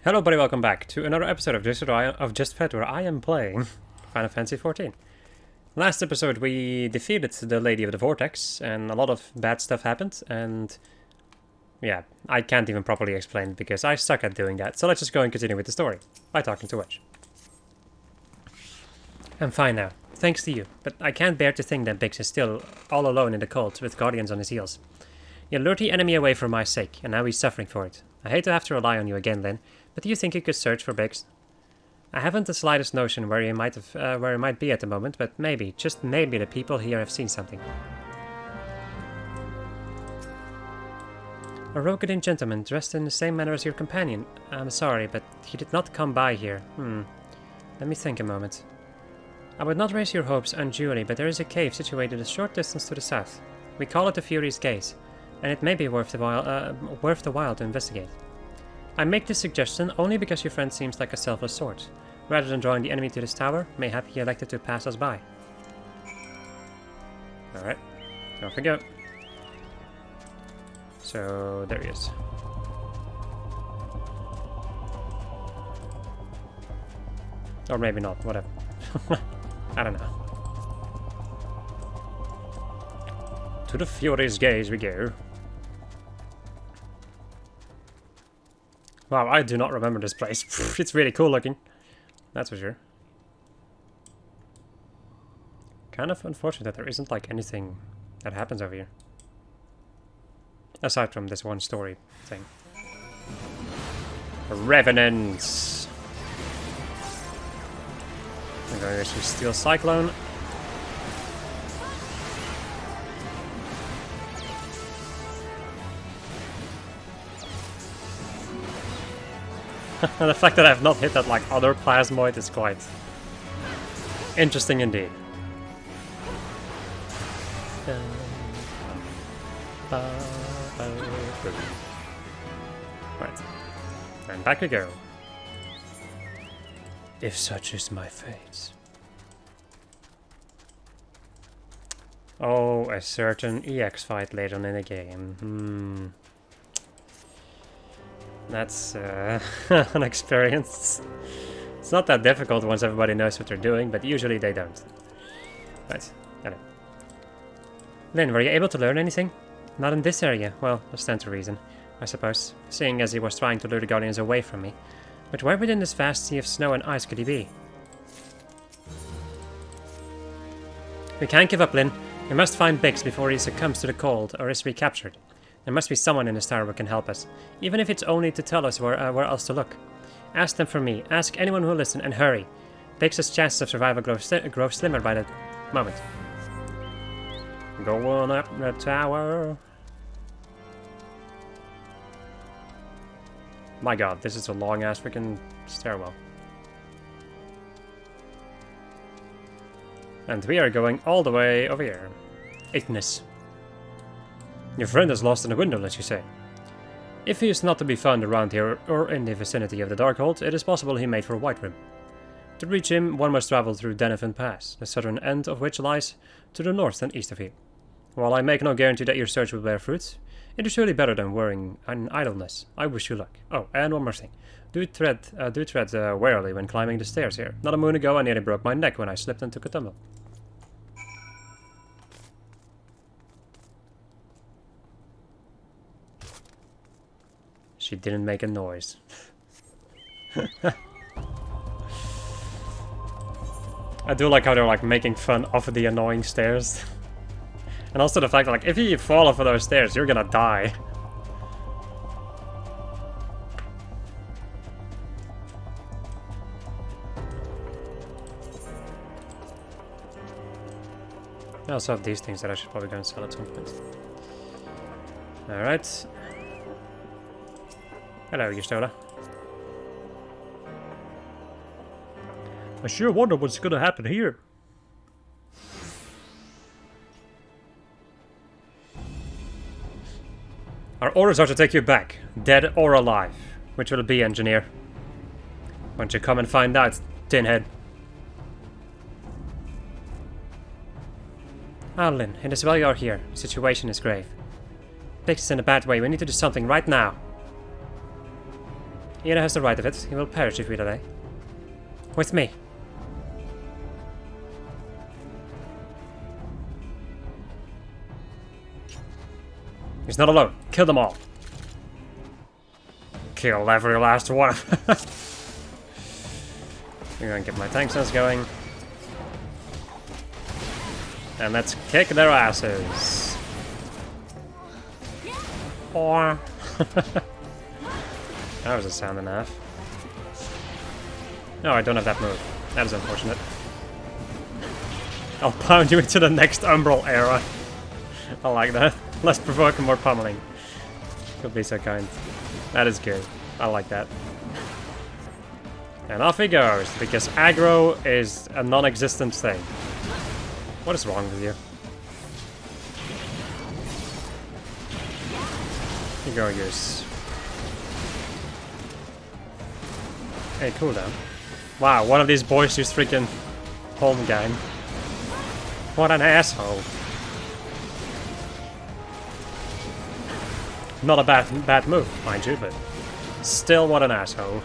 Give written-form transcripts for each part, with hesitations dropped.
Hello buddy, welcome back to another episode of Just Fed where I am playing Final Fantasy XIV. Last episode we defeated the Lady of the Vortex and a lot of bad stuff happened and yeah, I can't even properly explain it because I suck at doing that, so let's just go and continue with the story by talking to Wedge. I'm fine now, thanks to you, but I can't bear to think that Biggs is still all alone in the cold with guardians on his heels. You lured the enemy away for my sake, and now he's suffering for it. I hate to have to rely on you again, Lynn, but do you think you could search for Biggs? I haven't the slightest notion where he might be at the moment, but maybe, just maybe, the people here have seen something. A Rogadin gentleman dressed in the same manner as your companion. I'm sorry, but he did not come by here. Let me think a moment. I would not raise your hopes unduly, but there is a cave situated a short distance to the south. We call it the Fury's Gaze, and it may be worth the while to investigate. I make this suggestion only because your friend seems like a selfless sort. Rather than drawing the enemy to this tower, mayhap he elected to pass us by. Alright, off we go. So, there he is. Or maybe not, whatever. I don't know. To the Fury's Gaze we go. Wow, I do not remember this place. It's really cool looking. That's for sure. Kind of unfortunate that there isn't like anything that happens over here. Aside from this one story thing. Revenants! I'm going to actually steal Cyclone. The fact that I have not hit that like other plasmoid is quite interesting indeed. Right. And back we go. If such is my fate. Oh, a certain EX fight later on in the game. That's an experience. It's not that difficult once everybody knows what they're doing, but usually they don't. Right, anyway. Lynn, were you able to learn anything? Not in this area. Well, that stands to reason, I suppose, seeing as he was trying to lure the Guardians away from me. But where within this vast sea of snow and ice could he be? We can't give up, Lynn. We must find Biggs before he succumbs to the cold or is recaptured. There must be someone in this tower who can help us, even if it's only to tell us where else to look. Ask them for me, ask anyone who will listen, and hurry. Biggs' chances of survival grow slimmer by the moment. Going up the tower. My god, this is a long-ass freaking stairwell. And we are going all the way over here. Ignis. Your friend is lost in the wilderness, you say? If he is not to be found around here or in the vicinity of the Darkhold, it is possible he made for Whiterun. To reach him, one must travel through Denevin Pass, the southern end of which lies to the north and east of here. While I make no guarantee that your search will bear fruit, it is surely better than worrying in idleness. I wish you luck. Oh, and one more thing. Do tread warily when climbing the stairs here. Not a moon ago I nearly broke my neck when I slipped and took a tumble. She didn't make a noise. I do like how they're like making fun of the annoying stairs. And also the fact that like if you fall off of those stairs, you're gonna die. I also have these things that I should probably go and sell at some point. Alright. Hello, Yustola. I sure wonder what's gonna happen here. Our orders are to take you back, dead or alive. Which will it be, engineer? Why don't you come and find out, tinhead? Lynn, it is well you are here. The situation is grave. Biggs is in a bad way. We need to do something right now. Ida has the right of it. He will perish if we delay. With me. He's not alone. Kill them all. Kill every last one of them. I'm gonna get my tank cells going. And let's kick their asses. Or that was a sound enough. No, I don't have that move. That is unfortunate. I'll pound you into the next Umbral era. I like that. Less provoking, more pummeling. Could be so kind. That is good. I like that. And off he goes, because aggro is a non-existent thing. What is wrong with you? You go use. Hey, cooldown. Wow, one of these boys used freaking home gang. What an asshole. Not a bad move, mind you, but still what an asshole.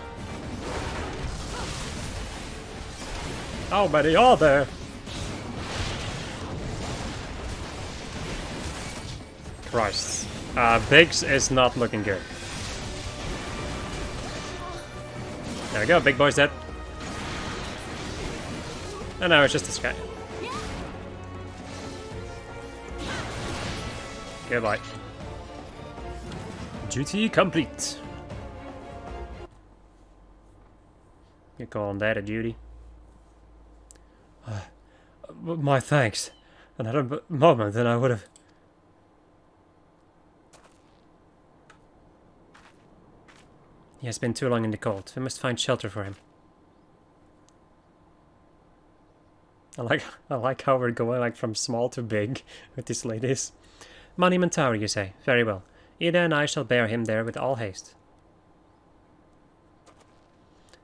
How many are there? Christ. Biggs is not looking good. There we go, big boy's dead. And now it's just this guy. Goodbye. Duty complete. You calling that a duty? My thanks. Another moment, then I would have. He has been too long in the cold. We must find shelter for him. I like how we're going like from small to big with these ladies. Monument Tower, you say? Very well. Ida and I shall bear him there with all haste.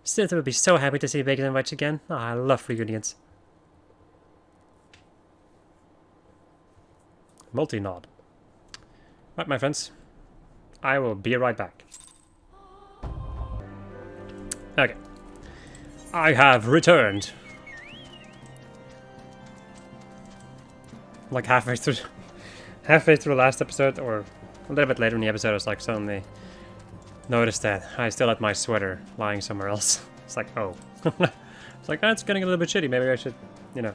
Still, would be so happy to see Bacon and Wedge again. Oh, I love reunions. Multi-nod. Right, my friends. I will be right back. Okay. I have returned. Like halfway through the last episode, or a little bit later in the episode, I was like suddenly noticed that I still had my sweater lying somewhere else. It's like, oh. It's like, oh, it's getting a little bit shitty. Maybe I should, you know,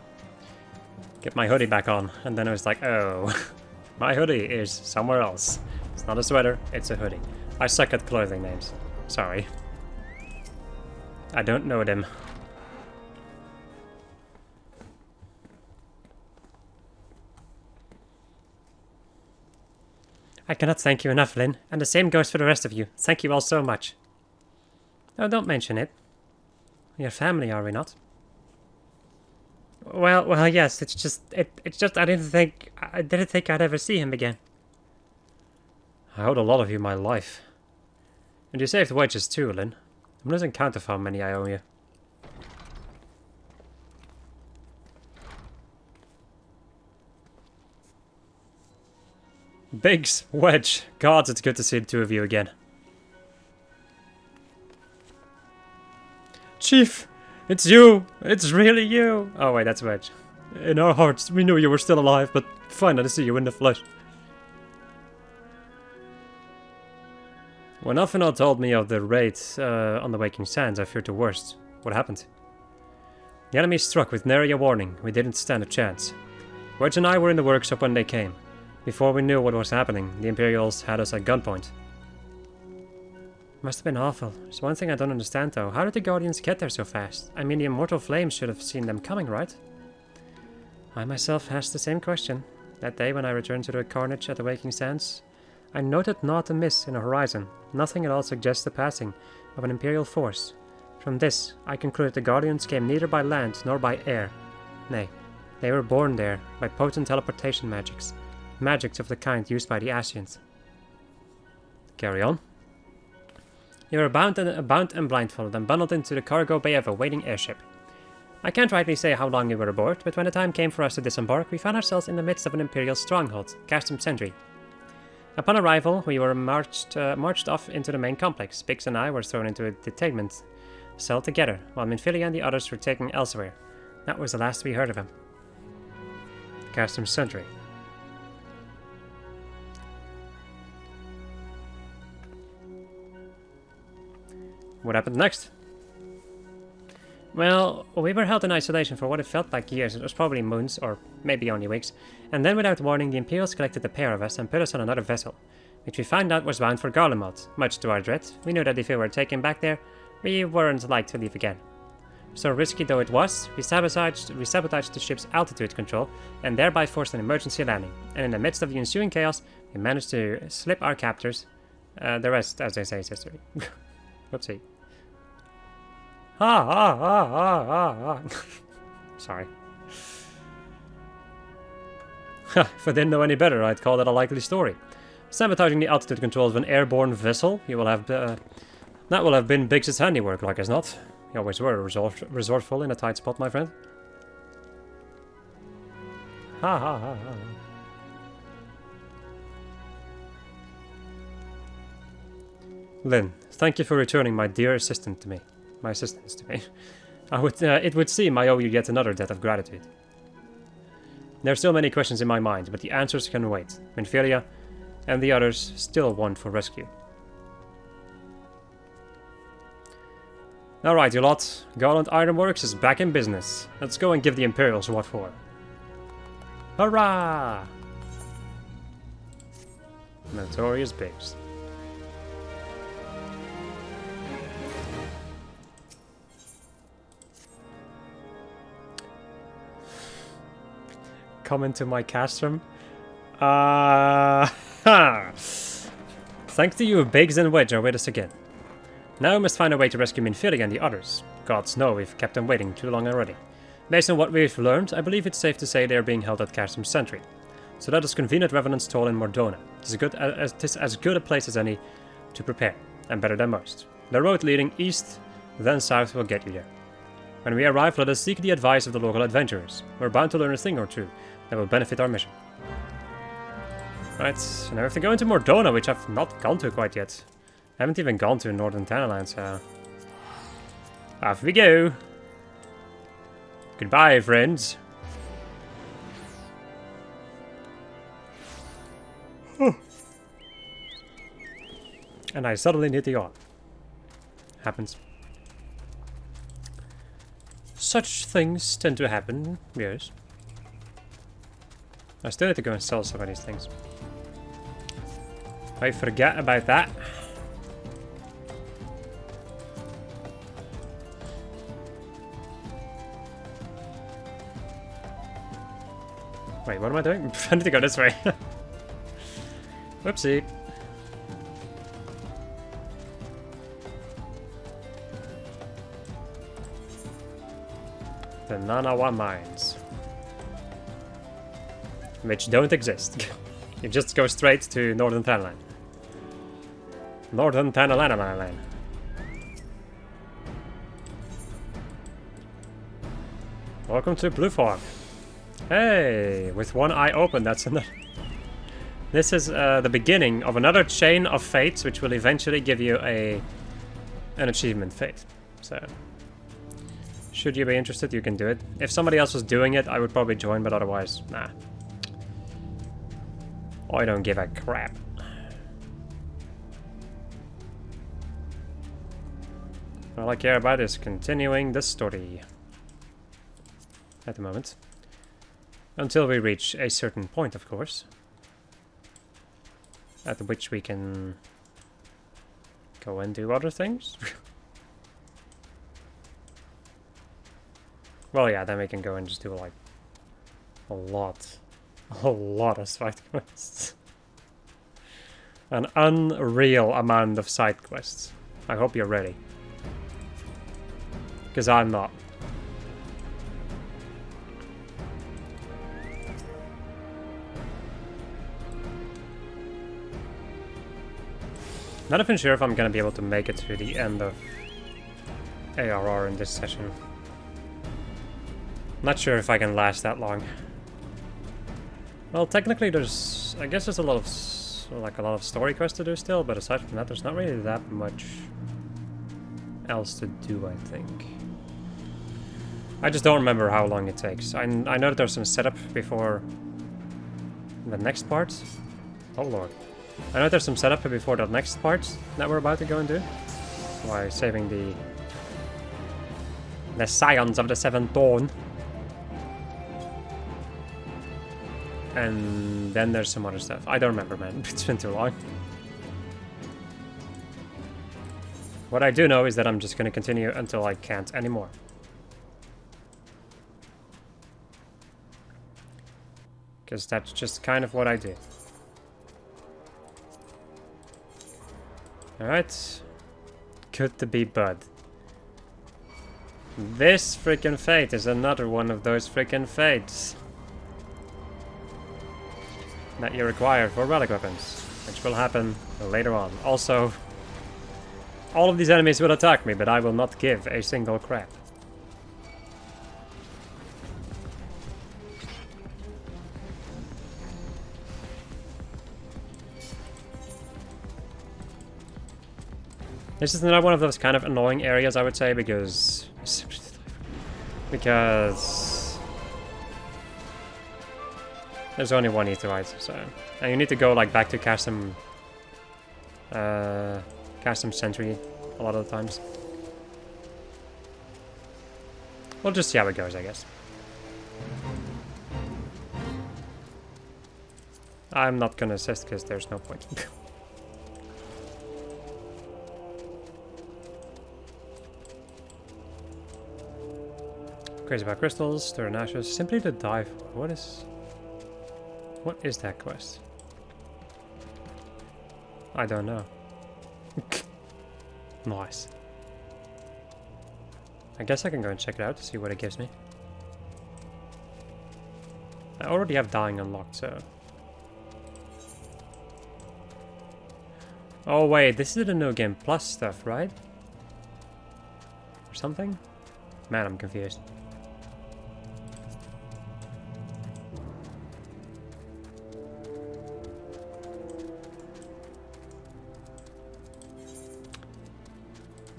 get my hoodie back on. And then I was like, oh, my hoodie is somewhere else. It's not a sweater, it's a hoodie. I suck at clothing names. Sorry. I don't know them. I cannot thank you enough, Lynn, and the same goes for the rest of you. Thank you all so much. Oh, don't mention it. Your family, are we not? Well, yes. It's just I didn't think I'd ever see him again. I owed a lot of you my life, and you saved Wedges too, Lynn. I'm losing count of how many I owe you. Biggs, Wedge, gods, it's good to see the two of you again. Chief, it's you! It's really you! Oh wait, that's Wedge. In our hearts, we knew you were still alive, but finally to see you in the flesh. When Afinal told me of the raid on the Waking Sands, I feared the worst. What happened? The enemy struck with nary a warning. We didn't stand a chance. Wedge and I were in the workshop when they came. Before we knew what was happening, the Imperials had us at gunpoint. Must have been awful. There's one thing I don't understand though. How did the Guardians get there so fast? I mean, the Immortal Flames should have seen them coming, right? I myself asked the same question. That day when I returned to the carnage at the Waking Sands, I noted naught amiss in the horizon. Nothing at all suggests the passing of an Imperial force. From this, I concluded the Guardians came neither by land nor by air. Nay, they were born there by potent teleportation magics. Magics of the kind used by the Ascians. Carry on. You were bound and blindfolded and bundled into the cargo bay of a waiting airship. I can't rightly say how long you were aboard, but when the time came for us to disembark, we found ourselves in the midst of an Imperial stronghold, Castum Sentry. Upon arrival, we were marched off into the main complex. Biggs and I were thrown into a detainment cell together, while Minfilia and the others were taken elsewhere. That was the last we heard of him. Castrum Sentry. What happened next? Well, we were held in isolation for what it felt like years. It was probably months, or maybe only weeks. And then without warning, the Imperials collected a pair of us and put us on another vessel, which we found out was bound for Garlemald. Much to our dread, we knew that if we were taken back there, we weren't like to leave again. So risky though it was, we sabotaged the ship's altitude control and thereby forced an emergency landing. And in the midst of the ensuing chaos, we managed to slip our captors. The rest, as they say, is history. Whoopsie. Sorry. If I didn't know any better, I'd call that a likely story. Sabotaging the altitude controls of an airborne vessel, you will have that will have been Biggs' handiwork, like as not. You always were resourceful in a tight spot, my friend. Ha ha ha ha. Lynn, thank you for returning my dear assistance to me. It would seem I owe you yet another debt of gratitude. There are still many questions in my mind, but the answers can wait. Minfilia and the others still want for rescue. Alright, you lot. Garland Ironworks is back in business. Let's go and give the Imperials what for. Hurrah! Notorious Biggs. Come into my castrum. Thanks to you, Biggs and Wedge are with us again. Now we must find a way to rescue Minfilia and the others. Gods know we've kept them waiting too long already. Based on what we've learned, I believe it's safe to say they are being held at Castrum Sentry. So let us convene at Revenant's Toll in Mordona. It is as good a place as any to prepare, and better than most. The road leading east, then south will get you there. When we arrive, let us seek the advice of the local adventurers. We're bound to learn a thing or two that will benefit our mission. Right, now we have to go into Mordona, which I've not gone to quite yet. I haven't even gone to Northern Tanaland, so... off we go! Goodbye, friends! And I suddenly hit the yawn. Happens. Such things tend to happen, yes. I still need to go and sell some of these things. I forget about that. Wait, what am I doing? I need to go this way. Whoopsie. The Nanawa Mines. Which don't exist. You just go straight to Northern Tanaland. Northern Tanaland. Welcome to Blue Fog. Hey, with one eye open, that's enough. This is the beginning of another chain of fates, which will eventually give you an achievement fate. So, should you be interested, you can do it. If somebody else was doing it, I would probably join, but otherwise, nah. I don't give a crap. All I care about is continuing the story. At the moment. Until we reach a certain point, of course. At which we can go and do other things. Well, yeah, then we can go and just do like a lot of side quests. An unreal amount of side quests. I hope you're ready. Because I'm not. Not even sure if I'm gonna be able to make it to the end of ARR in this session. Not sure if I can last that long. Well, technically there's... I guess there's a lot of like a lot of story quests to do still, but aside from that, there's not really that much else to do, I think. I just don't remember how long it takes. I know that there's some setup before the next part. Oh lord. I know there's some setup before the next part that we're about to go and do. By saving the Scions of the Seventh Dawn. And then there's some other stuff. I don't remember, man. It's been too long. What I do know is that I'm just going to continue until I can't anymore. Because that's just kind of what I do. Alright. Good to be Bud. This freaking fate is another one of those freaking fates that you require for relic weapons, which will happen later on. Also, all of these enemies will attack me, but I will not give a single crap. This is another one of those kind of annoying areas, I would say, because there's only one Aetheryte, so... And you need to go, like, back to Custom Sentry a lot of the times. We'll just see how it goes, I guess. I'm not gonna assist, because there's no point. Crazy about crystals, stir and ashes, simply to dive. What is that quest? I don't know. Nice. I guess I can go and check it out to see what it gives me. I already have dying unlocked, so... Oh wait, this is the No Game Plus stuff, right? Or something? Man, I'm confused.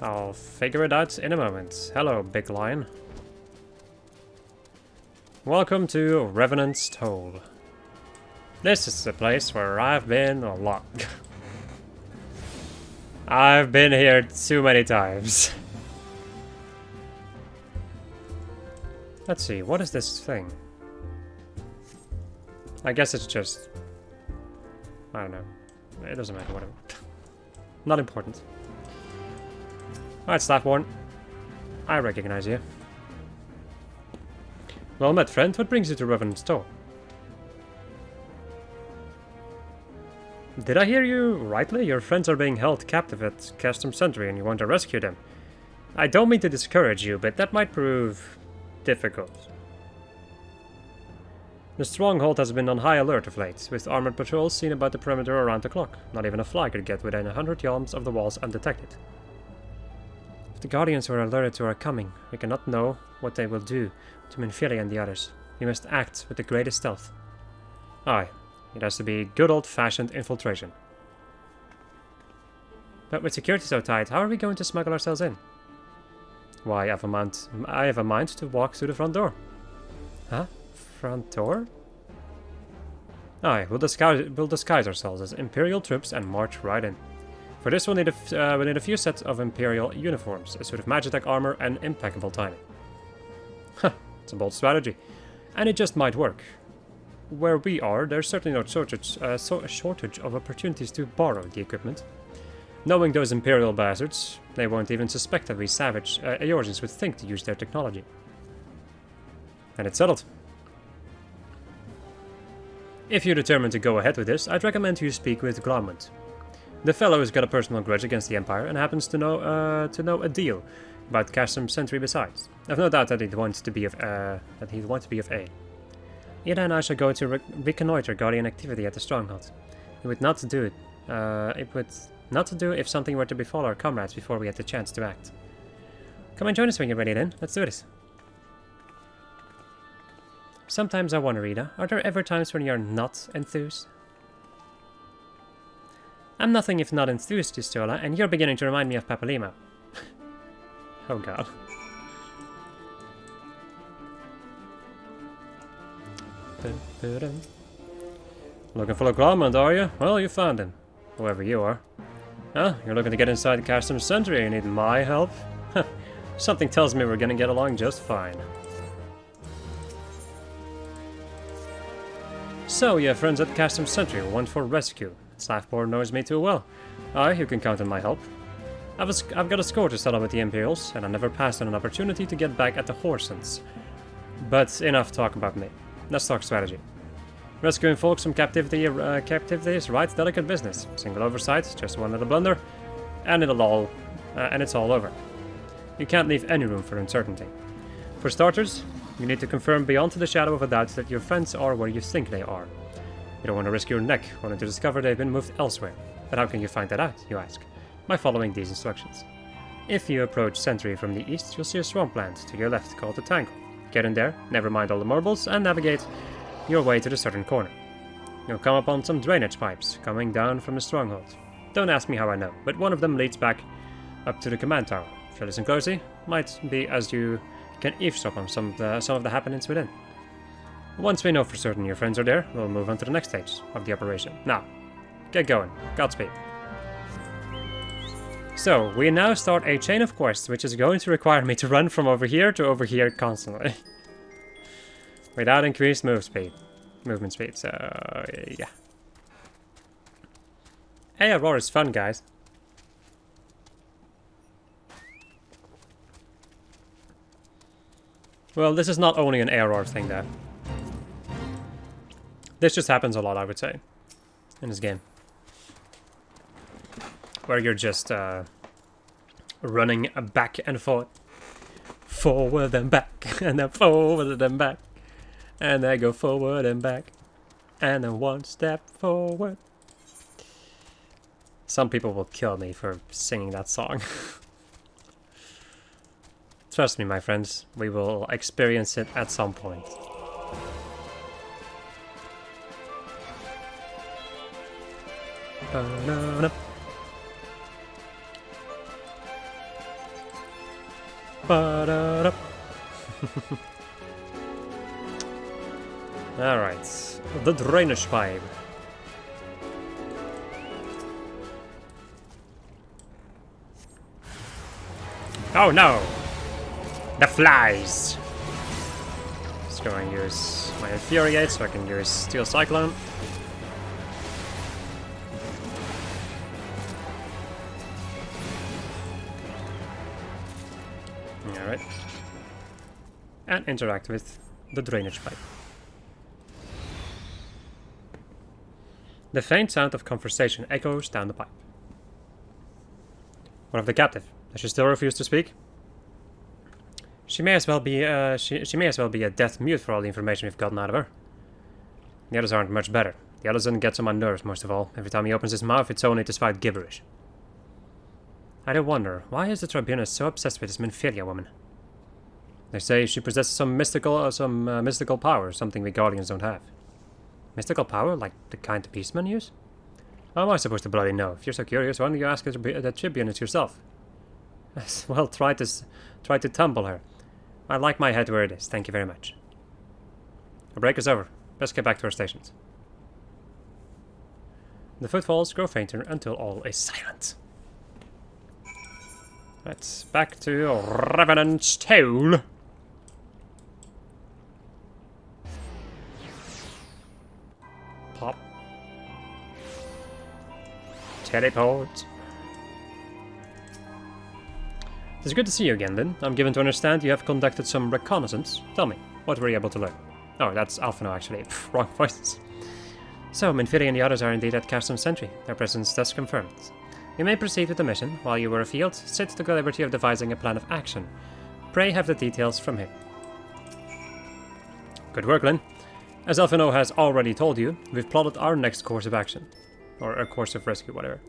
I'll figure it out in a moment. Hello, big lion. Welcome to Revenant's Toll. This is the place where I've been a lot. I've been here too many times. Let's see, what is this thing? I guess it's just... I don't know. It doesn't matter, whatever. Not important. Alright, Staffborn. I recognize you. Well met, friend. What brings you to Revenant's Toll? Did I hear you rightly? Your friends are being held captive at Custom Sentry and you want to rescue them. I don't mean to discourage you, but that might prove difficult. The stronghold has been on high alert of late, with armored patrols seen about the perimeter around the clock. Not even a fly could get within 100 yards of the walls undetected. The Guardians were alerted to our coming. We cannot know what they will do to Minfilia and the others. We must act with the greatest stealth. Aye, it has to be good old-fashioned infiltration. But with security so tight, how are we going to smuggle ourselves in? Why, I have a mind to walk through the front door. Huh? Front door? Aye, we'll disguise ourselves as Imperial troops and march right in. For this we'll need a few sets of Imperial uniforms, a suit of Magitech armor, and impeccable timing. Huh, it's a bold strategy. And it just might work. Where we are, there's certainly no shortage of opportunities to borrow the equipment. Knowing those Imperial bastards, they won't even suspect that we savage Eorzeans would think to use their technology. And it's settled. If you're determined to go ahead with this, I'd recommend you speak with Glaumund. The fellow has got a personal grudge against the Empire and happens to know a deal about Custom Sentry besides. I've no doubt that he'd want to be of aid. Ida and I shall go to reconnoiter Guardian activity at the stronghold. It would not do if something were to befall our comrades before we had the chance to act. Come and join us when you're ready then. Let's do this. Sometimes I wonder, Ida, are there ever times when you're not enthused? I'm nothing if not enthused, Justola, and you're beginning to remind me of Papalimo. Oh god. Looking for Glaucon, are you? Well, you found him. Whoever you are. Huh? You're looking to get inside the Customs Century. You need my help? Something tells me we're gonna get along just fine. So, you have friends at Customs Century, one for rescue. Slaffboard knows me too well. Aye, you can count on my help. I've got a score to settle with the Imperials, and I never passed on an opportunity to get back at the Horsens. But enough talk about me. Let's talk strategy. Rescuing folks from captivity is right delicate business. Single oversight, just one little blunder, and it's all over. You can't leave any room for uncertainty. For starters, you need to confirm beyond the shadow of a doubt that your friends are where you think they are. You don't want to risk your neck only to discover they've been moved elsewhere. But how can you find that out, you ask? By following these instructions. If you approach Century from the east, you'll see a swampland to your left called the Tangle. Get in there, never mind all the marbles, and navigate your way to the southern corner. You'll come upon some drainage pipes coming down from the stronghold. Don't ask me how I know, but one of them leads back up to the command tower. If you listen closely, might be as you can eavesdrop on some of the happenings within. Once we know for certain your friends are there, we'll move on to the next stage of the operation. Now, get going. Godspeed. So, we now start a chain of quests, which is going to require me to run from over here to over here constantly. Without increased movement speed, so yeah. Hey, Aurora is fun, guys. Well, this is not only an ARR thing, though. This just happens a lot, I would say, in this game. Where you're just running back and forth. Forward and back, and then forward and back. And I go forward and back. And then one step forward. Some people will kill me for singing that song. Trust me, my friends, we will experience it at some point. Ba-da-da. Ba-da-da. Alright, the drainage pipe. Oh no! The flies! Just go and use my Infuriate so I can use Steel Cyclone. Alright. And interact with the drainage pipe. The faint sound of conversation echoes down the pipe. What of the captive? Does she still refuse to speak? She may as well be she may as well be a deaf mute for all the information we've gotten out of her. The others aren't much better. The Allison gets on my nerves most of all. Every time he opens his mouth, it's only to spout gibberish. I do wonder, why is the Tribunus so obsessed with this Minfilia woman? They say she possesses some mystical power, something we Guardians don't have. Mystical power, like the kind the Beastmen use? How am I supposed to bloody know? If you're so curious, why don't you ask the Tribunus yourself? Well, try to tumble her. I like my head where it is, thank you very much. The break is over. Let's get back to our stations. The footfalls grow fainter until all is silent. Let's back to Revenant's Town. Pop. Teleport. It's good to see you again, Lynn. I'm given to understand you have conducted some reconnaissance. Tell me, what were you able to learn? Oh, that's Alphino, actually. Pff, wrong voices. So, Minfilia and the others are indeed at Customs Century. Their presence thus confirmed. You may proceed with the mission. While you were afield, Sid took the liberty of devising a plan of action. Pray have the details from him. Good work, Lynn. As Alphino has already told you, we've plotted our next course of action. Or a course of rescue, whatever.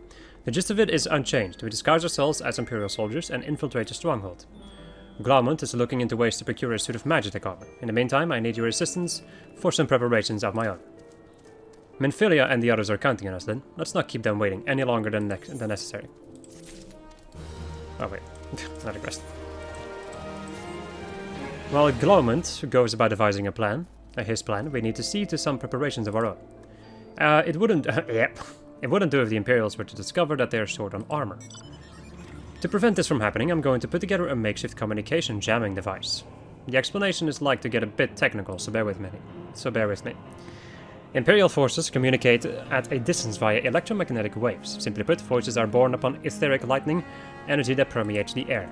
The gist of it is unchanged. We disguise ourselves as Imperial soldiers and infiltrate the stronghold. Glaucon is looking into ways to procure a suit of Magitech armor. In the meantime, I need your assistance for some preparations of my own. Minfilia and the others are counting on us then. Let's not keep them waiting any longer than necessary. Oh wait, not a quest. While Glowment goes about devising a plan, his plan, we need to see to some preparations of our own. It wouldn't do if the Imperials were to discover that they are short on armor. To prevent this from happening, I'm going to put together a makeshift communication jamming device. The explanation is like to get a bit technical, so bear with me. Imperial forces communicate at a distance via electromagnetic waves. Simply put, voices are born upon etheric lightning, energy that permeates the air.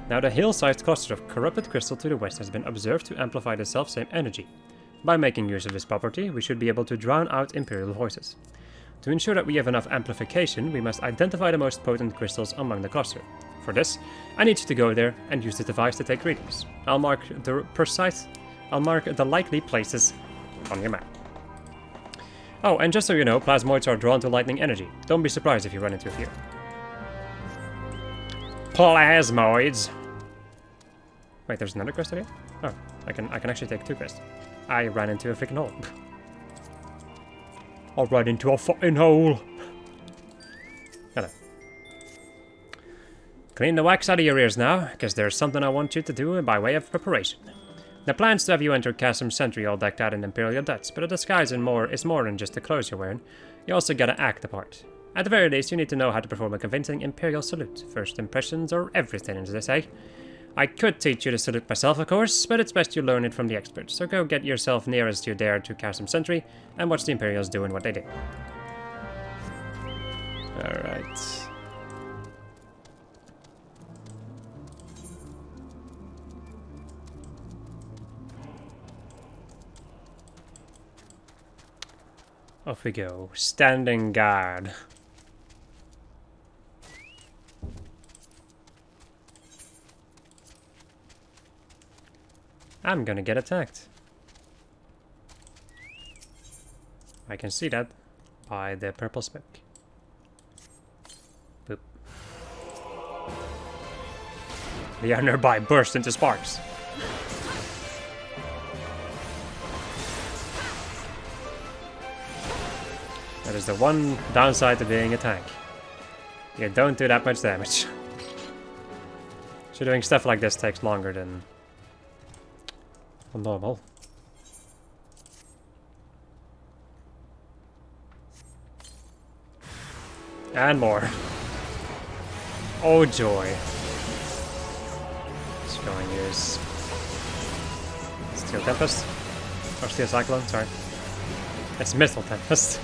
Now the hill-sized cluster of corrupted crystal to the west has been observed to amplify the selfsame energy. By making use of this property, we should be able to drown out Imperial voices. To ensure that we have enough amplification, we must identify the most potent crystals among the cluster. For this, I need you to go there and use the device to take readings. I'll mark the likely places on your map. Oh, and just so you know, plasmoids are drawn to lightning energy. Don't be surprised if you run into a few. Plasmoids! Wait, there's another quest here? Oh, I can actually take 2 quests. I ran into a freaking hole. I'll run into a fucking hole! Hello. Clean the wax out of your ears now, because there's something I want you to do by way of preparation. The plan's to have you enter Chasm Sentry all decked out in Imperial Dutch, but a disguise is more than just the clothes you're wearing. You also gotta act the part. At the very least, you need to know how to perform a convincing Imperial salute. First impressions are everything, as they say. I could teach you to salute myself, of course, but it's best you learn it from the experts. So go get yourself nearest you dare to Chasm Sentry and watch the Imperials doing what they do. Alright. Off we go. Standing guard. I'm gonna get attacked. I can see that by the purple smoke. Boop. The air nearby burst into sparks. That is the one downside to being a tank. You don't do that much damage. So doing stuff like this takes longer than normal. And more. Oh joy. Let's go and use Steel Tempest. Or Steel Cyclone, sorry. It's Missile Tempest.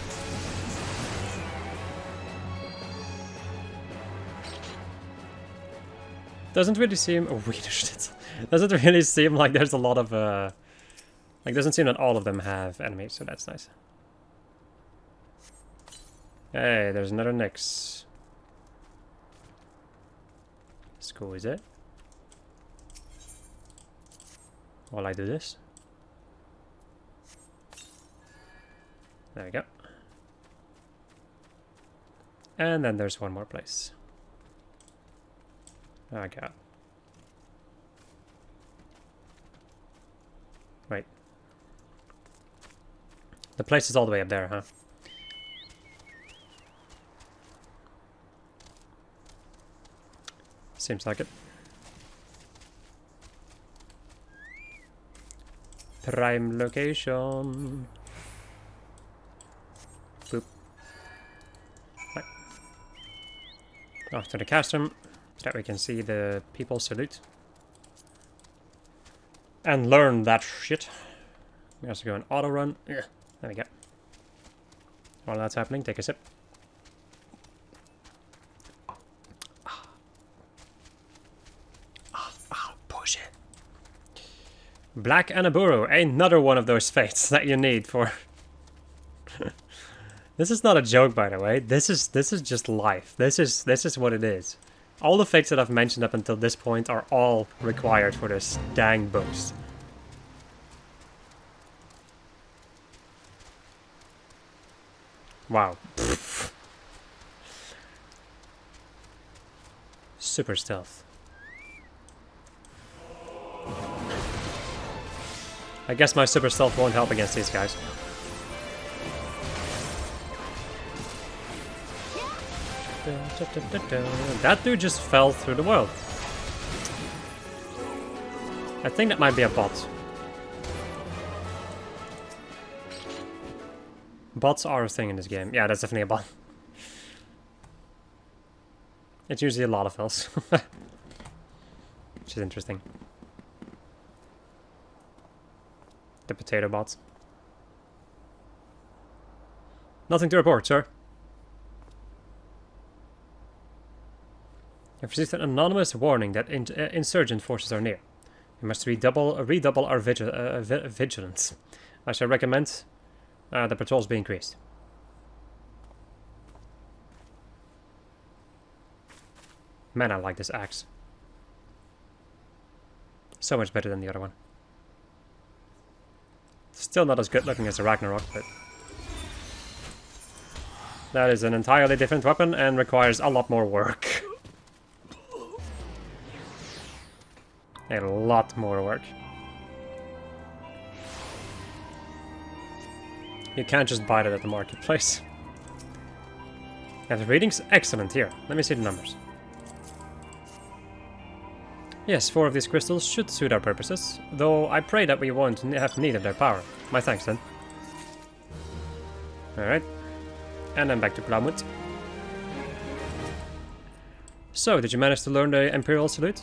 Doesn't really seem... Oh, shit. Doesn't really seem like there's a lot of... Like, doesn't seem that all of them have enemies, so that's nice. Hey, there's another Nyx. School, is it? While I do this. There we go. And then there's one more place. Oh my god. Wait. The place is all the way up there, huh? Seems like it. Prime location. Boop. Right. Off to the castrum, so that we can see the people salute. And learn that shit. We also go an auto run. Yeah, there we go. While that's happening, take a sip. Push it. Black Anaburu, another one of those fates that you need for... This is not a joke, by the way. This is just life. This is what it is. All the fates that I've mentioned up until this point are all required for this dang boost. Wow. Super stealth. I guess my super stealth won't help against these guys. That dude just fell through the world. I think that might be a bot. Bots are a thing in this game. Yeah, that's definitely a bot. It's usually a lot of fells. Which is interesting. The potato bots. Nothing to report, sir. I've received an anonymous warning that insurgent forces are near. We must redouble our vigilance. I shall recommend the patrols be increased. Man, I like this axe. So much better than the other one. Still not as good looking as the Ragnarok, but that is an entirely different weapon and requires a lot more work. A lot more work. You can't just buy it at the marketplace. And the reading's excellent here. Let me see the numbers. Yes, 4 of these crystals should suit our purposes, though I pray that we won't have need of their power. My thanks then. Alright. And then back to Glamut. So, did you manage to learn the Imperial Salute?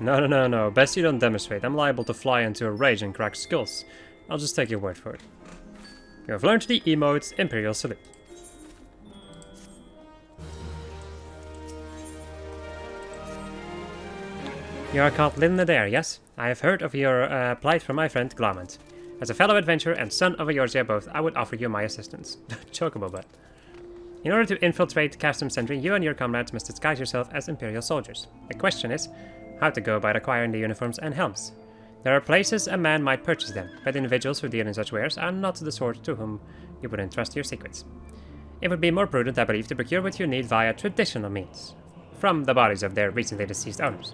No. Best you don't demonstrate. I'm liable to fly into a rage and crack skulls. I'll just take your word for it. You have learned the emote Imperial Salute. You are called Linda there, yes? I have heard of your plight from my friend Glamant. As a fellow adventurer and son of a Yorgia both, I would offer you my assistance. Chocobo butt. In order to infiltrate Custom Sentry, you and your comrades must disguise yourself as Imperial soldiers. The question is, how to go about acquiring the uniforms and helms. There are places a man might purchase them, but individuals who deal in such wares are not the sort to whom you would entrust your secrets. It would be more prudent, I believe, to procure what you need via traditional means, from the bodies of their recently deceased owners.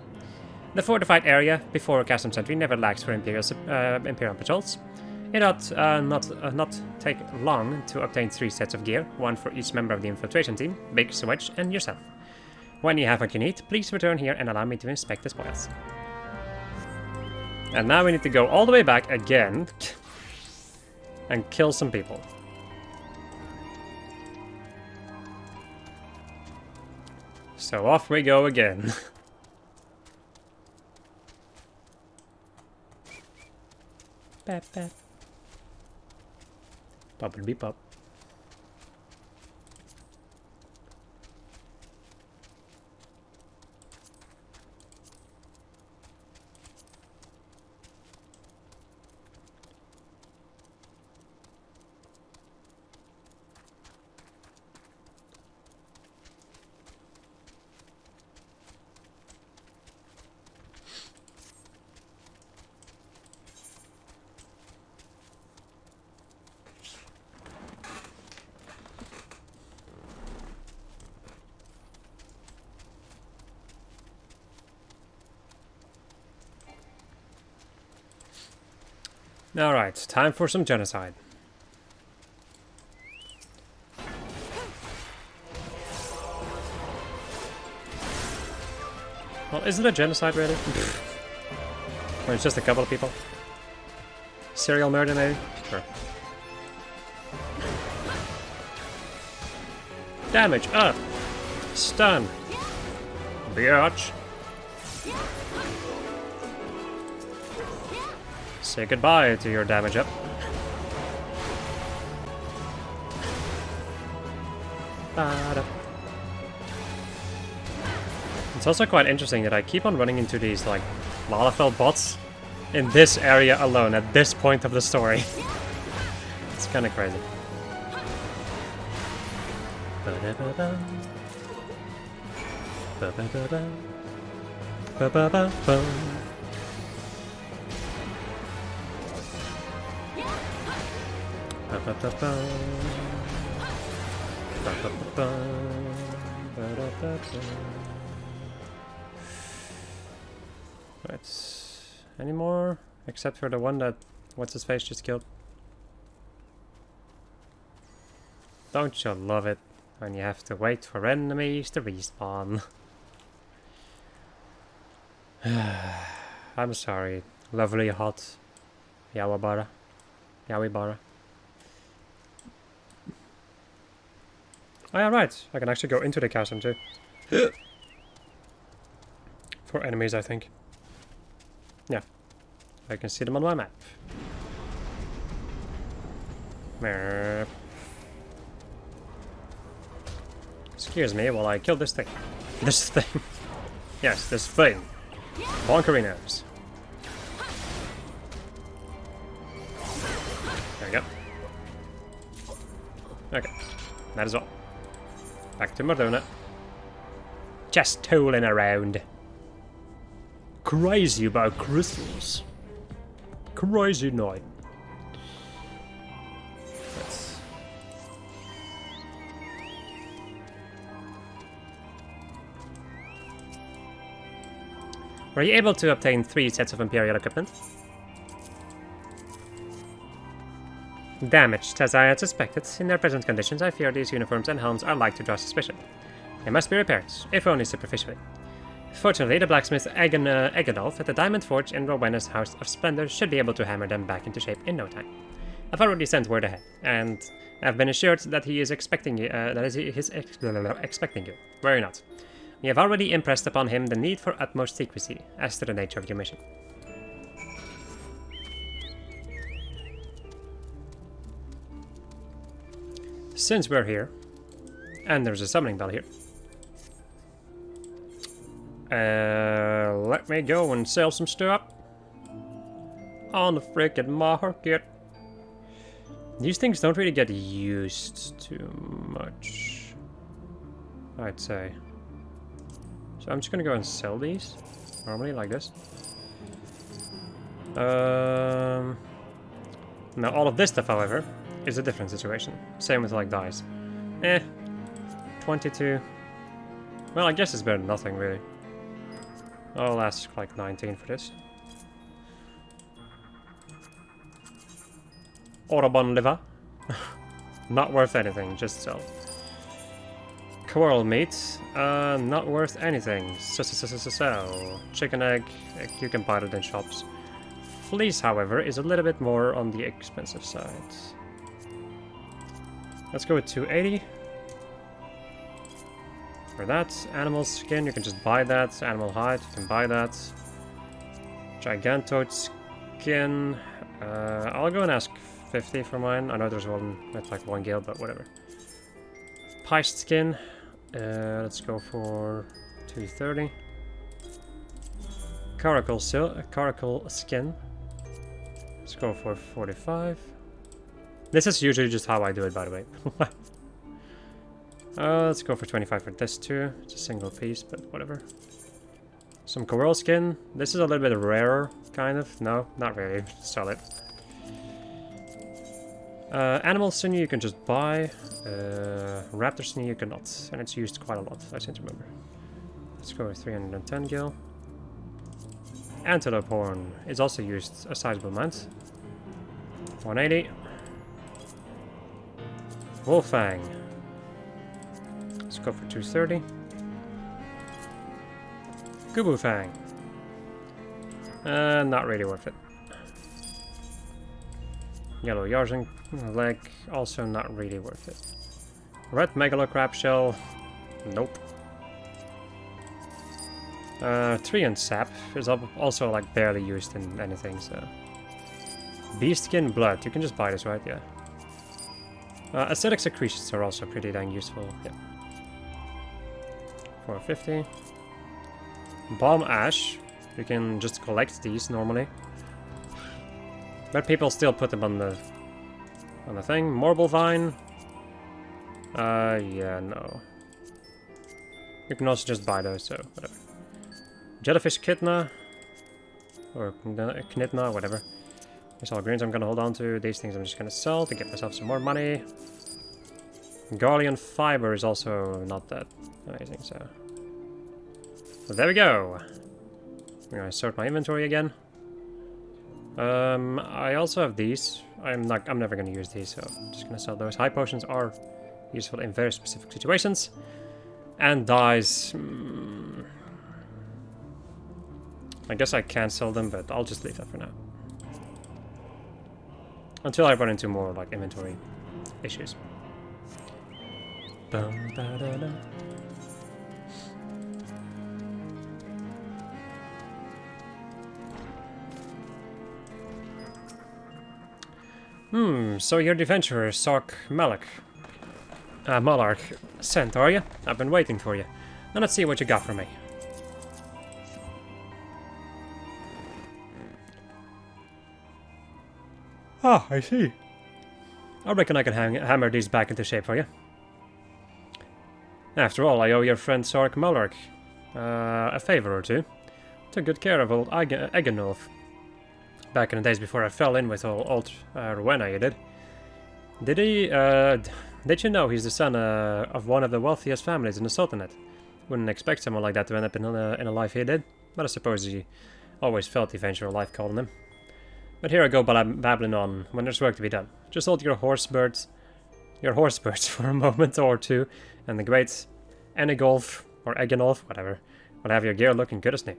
The fortified area before Custom Sentry never lacks for Imperial patrols. It ought not take long to obtain 3 sets of gear, 1 for each member of the infiltration team, Big, Switch, and yourself. When you have what you need, please return here and allow me to inspect the spoils. And now we need to go all the way back again and kill some people. So off we go again. Bap bap. Pop and beep pop. Alright, time for some genocide. Well, is it a genocide really? Or it's just a couple of people? Serial murder maybe? Sure. Damage up! Stun! Biatch! Say goodbye to your damage up. It's also quite interesting that I keep on running into these like Lalafell bots in this area alone at this point of the story. It's kind of crazy. Right. Any more? Except for the one that what's-his-face just killed. Don't you love it? And you have to wait for enemies to respawn. I'm sorry. Lovely hot Yawabara. Yawibara. Oh yeah, right. I can actually go into the chasm too. For enemies, I think. Yeah. I can see them on my map. Merp. Excuse me while I kill this thing. This thing. Yes, this thing. Bonkerinos. There we go. Okay. That is all. Back to Mardona. Just tooling around. Crazy about crystals. Crazy night. Were you able to obtain 3 sets of Imperial equipment? Damaged, as I had suspected. In their present conditions, I fear these uniforms and helms are like to draw suspicion. They must be repaired, if only superficially. Fortunately, the blacksmith Egadolf at the Diamond Forge in Rowena's House of Splendor should be able to hammer them back into shape in no time. I've already sent word ahead, and I've been assured that he is expecting you. Expecting you. Worry not. We have already impressed upon him the need for utmost secrecy as to the nature of your mission. Since we're here, and there's a summoning bell here, let me go and sell some stuff on the frickin' market. These things don't really get used too much, I'd say. So I'm just gonna go and sell these, normally like this. Now all of this stuff, however, is a different situation. Same with like dyes. 22. Well, I guess it's better than nothing, really. I'll ask like 19 for this. Orobon liver. Not worth anything, just sell. Coral meat, not worth anything. So, chicken egg, you can buy it in shops. Fleece, however, is a little bit more on the expensive side. Let's go with 280. For that, animal skin, you can just buy that. Animal hide, you can buy that. Gigantoid skin, I'll go and ask 50 for mine. I know there's one with like 1 gil, but whatever. Piced skin. Let's go for 230. Coracle skin. Let's go for 45. This is usually just how I do it, by the way. Let's go for 25 for this too. It's a single piece, but whatever. Some coral skin. This is a little bit rarer, kind of. No, not really. Sell it. Animal sinew you can just buy. Raptor sinew you cannot, and it's used quite a lot, I seem to remember. Let's go with 310 gil. Antelope horn is also used a sizable amount. 180. Wolf fang. Let's go for 230. Kubu fang. Not really worth it. Yellow Yarzan leg, also not really worth it. Red Megalo crab shell, nope. Treant sap is also like barely used in anything, so. Beastskin blood, you can just buy this, right? Yeah. Acidic secretions are also pretty dang useful, yeah. 450. Bomb ash, you can just collect these normally. But people still put them on the thing. Marble vine. Yeah, no. You can also just buy those, so whatever. Jellyfish Kitna. Or Knitna, whatever. These all greens I'm gonna hold on to. These things I'm just gonna sell to get myself some more money. Garlean fiber is also not that amazing, so. So there we go. I'm gonna sort my inventory again. I also have these. I'm never gonna use these, so I'm just gonna sell those. High potions are useful in very specific situations. And dies... I guess I can sell them, but I'll just leave that for now. Until I run into more, like, inventory issues. Bum, ba, da, da. So you're the adventurer, Sark Malak. Malark sent, are you? I've been waiting for you. Now let's see what you got for me. Ah, I see. I reckon I can hammer these back into shape for you. After all, I owe your friend Sark Malark a favor or two. Took good care of old Egenulf. Back in the days before I fell in with old Rowena, you did. Did he, did you know he's the son of one of the wealthiest families in the Sultanate? Wouldn't expect someone like that to end up in a life he did, but I suppose he always felt the eventual life calling him. But here I go babbling on, when there's work to be done. Just hold your horse birds for a moment or two, and the great Enigolf, or Egenolf, whatever, will have your gear looking good as new.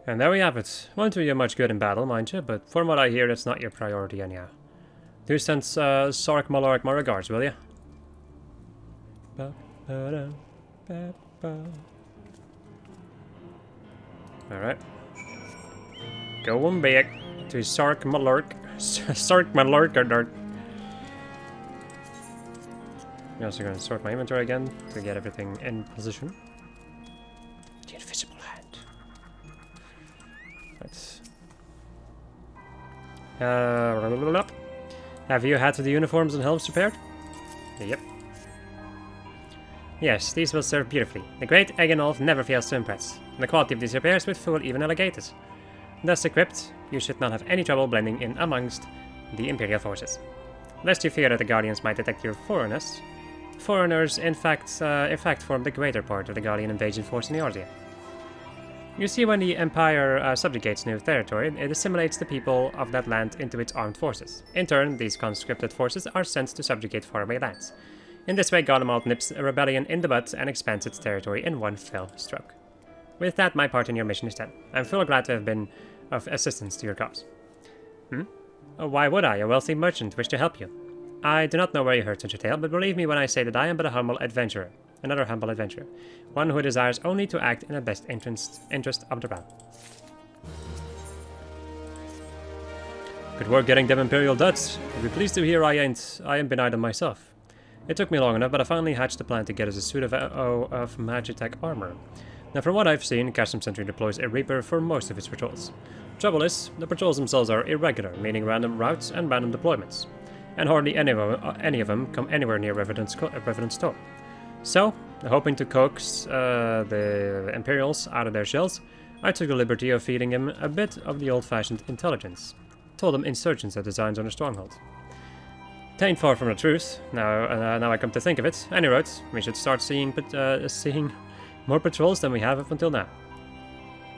And there we have it. Won't do you much good in battle, mind you, but from what I hear, it's not your priority anyhow. Do send Sark Malark my regards, will you? Alright. Going back to Sark Malark. Sark Malark. I'm also going to sort my inventory again to get everything in position. The invisible hand. Let's... Have you had the uniforms and helms prepared? Yep. Yes, these will serve beautifully. The great Egenolf never fails to impress. The quality of these repairs would fool even alligators. Thus equipped, you should not have any trouble blending in amongst the Imperial forces. Lest you fear that the Guardians might detect your foreigners. Foreigners, in fact, form the greater part of the Guardian invasion force in the Eorzea. You see, when the Empire subjugates new territory, it assimilates the people of that land into its armed forces. In turn, these conscripted forces are sent to subjugate faraway lands. In this way, Garlemald nips a rebellion in the butt and expands its territory in one fell stroke. With that, my part in your mission is done. I'm full glad to have been of assistance to your cause. Why would I? A wealthy merchant wish to help you. I do not know where you heard such a tale, but believe me when I say that I am but a humble adventurer. Another humble adventurer. One who desires only to act in the best interest of the realm. Good work getting them Imperial duds. You'll be pleased to hear I am been idle myself. It took me long enough, but I finally hatched a plan to get us a suit of Magitech armor. Now, from what I've seen, Custom Sentry deploys a Reaper for most of its patrols. Trouble is, the patrols themselves are irregular, meaning random routes and random deployments, and hardly any of them come anywhere near Revenant's Store. So, hoping to coax the Imperials out of their shells, I took the liberty of feeding him a bit of the old-fashioned intelligence. Told him insurgents had designs on a stronghold. Tain't far from the truth. Now I come to think of it. Any roads, we should start seeing more patrols than we have up until now.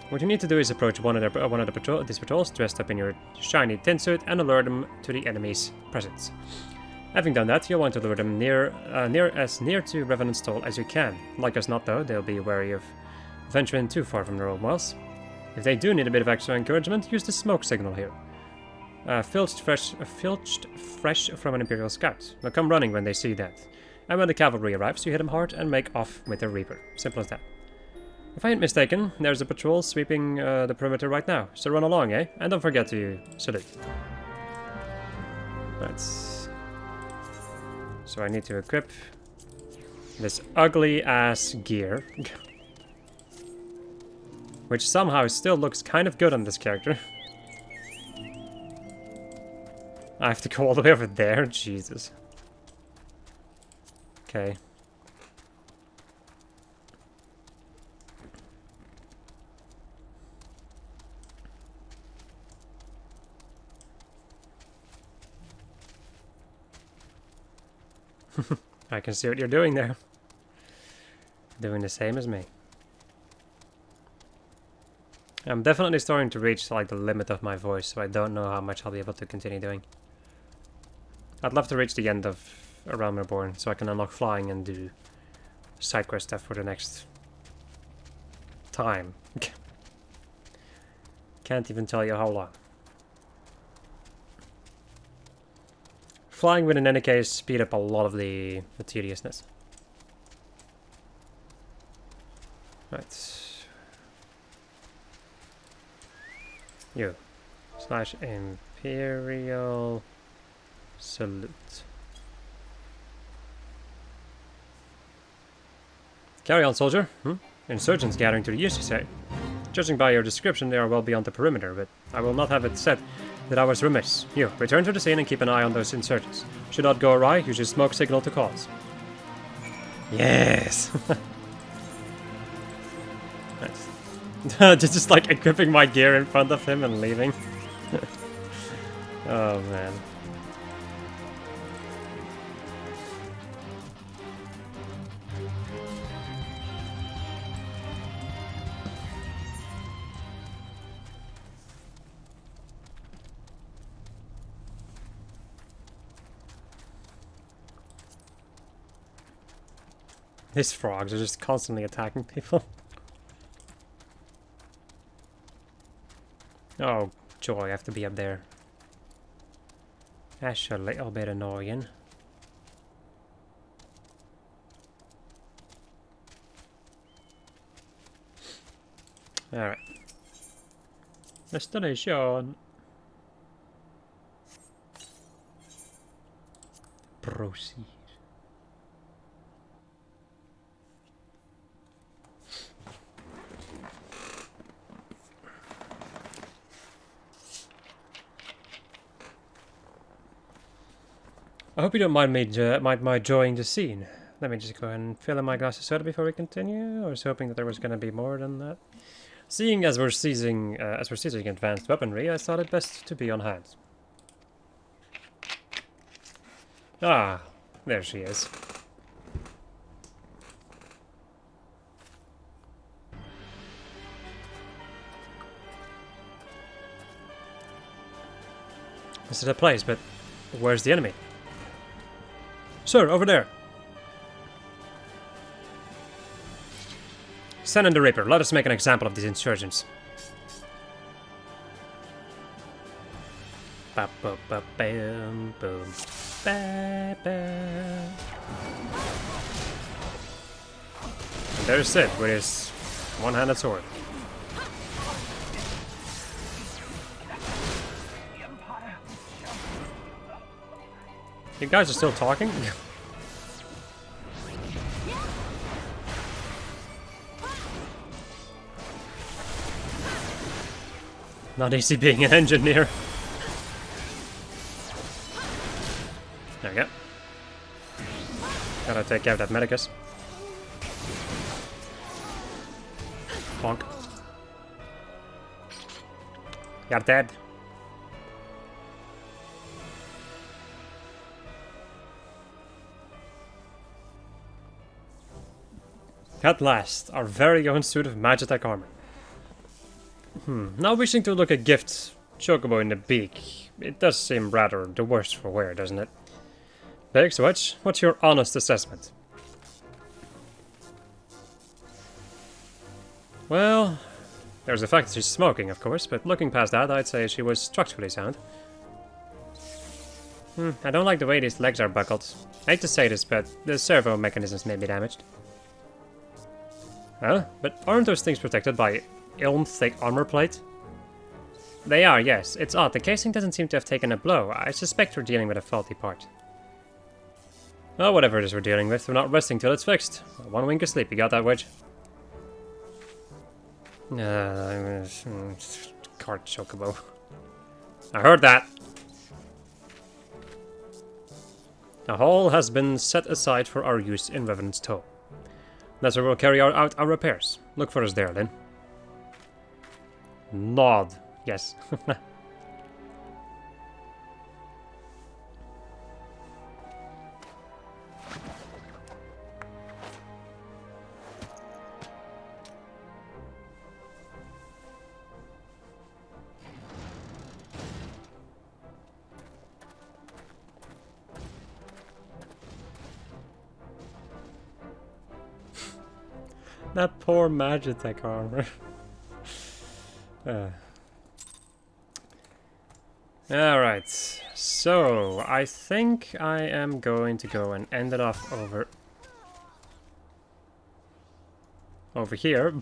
What you need to do is approach one of these patrols dressed up in your shiny tin suit and alert them to the enemy's presence. Having done that, you'll want to lure them near to Revenant's Stall as you can. Like as not, though, they'll be wary of venturing too far from their own wells. If they do need a bit of extra encouragement, use the smoke signal here. Filched fresh from an Imperial scout. They'll come running when they see that. And when the cavalry arrives, you hit them hard and make off with the Reaper. Simple as that. If I ain't mistaken, there's a patrol sweeping the perimeter right now, so run along, eh? And don't forget to salute. So I need to equip this ugly-ass gear. Which somehow still looks kind of good on this character. I have to go all the way over there? Jesus. Okay. I can see what you're doing there. Doing the same as me. I'm definitely starting to reach like the limit of my voice, so I don't know how much I'll be able to continue doing. I'd love to reach the end of A Realm Reborn, so I can unlock flying and do side quest stuff for the next time. Can't even tell you how long. Flying would in any case speed up a lot of the tediousness. Right. You. / Imperial Salute. Carry on, soldier. Insurgents gathering to the east, you say? Judging by your description, they are well beyond the perimeter, but I will not have it said that I was remiss. You, return to the scene and keep an eye on those insurgents. Should not go awry, use your smoke signal to cause. Yes! Nice. Just like equipping my gear in front of him and leaving. Oh man. These frogs are just constantly attacking people. Oh, joy, I have to be up there. That's a little bit annoying. Alright. Destination. Proceed. I hope you don't mind me enjoying the scene. Let me just go ahead and fill in my glass of soda before we continue. I was hoping that there was going to be more than that. Seeing as we're seizing advanced weaponry, I thought it best to be on hand. Ah, there she is. This is a place, but where's the enemy? Sir, over there. Send in the Reaper. Let us make an example of these insurgents. Ba ba ba bam boom. Ba ba. And there's Sid with his one-handed sword. You guys are still talking? Not easy being an engineer. There we go. Gotta take care of that medicus. Bonk. You're dead. At last, our very own suit of Magitech armor. Now wishing to look a gift chocobo in the beak, it does seem rather the worse for wear, doesn't it? Big Switch, what's your honest assessment? Well, there's the fact that she's smoking, of course, but looking past that, I'd say she was structurally sound. I don't like the way these legs are buckled. I hate to say this, but the servo mechanisms may be damaged. Huh? But aren't those things protected by ilm-thick armor plate? They are, yes. It's odd. The casing doesn't seem to have taken a blow. I suspect we're dealing with a faulty part. Well, whatever it is we're dealing with, we're not resting till it's fixed. One wink of sleep, you got that, Wedge? Cart chocobo. I heard that. A hall has been set aside for our use in Revenant's Toe. That's where we'll carry out our repairs. Look for us there, then. Nod. Yes. That poor Magitech armor. Alright, so I think I am going to go and end it off over here.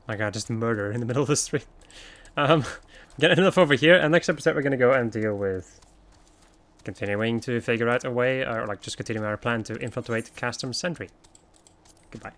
My god, just murder in the middle of the street. Get enough over here, and next episode we're gonna go and deal with continuing to figure out a way, or like just continuing our plan to infiltrate Custom Sentry. Goodbye.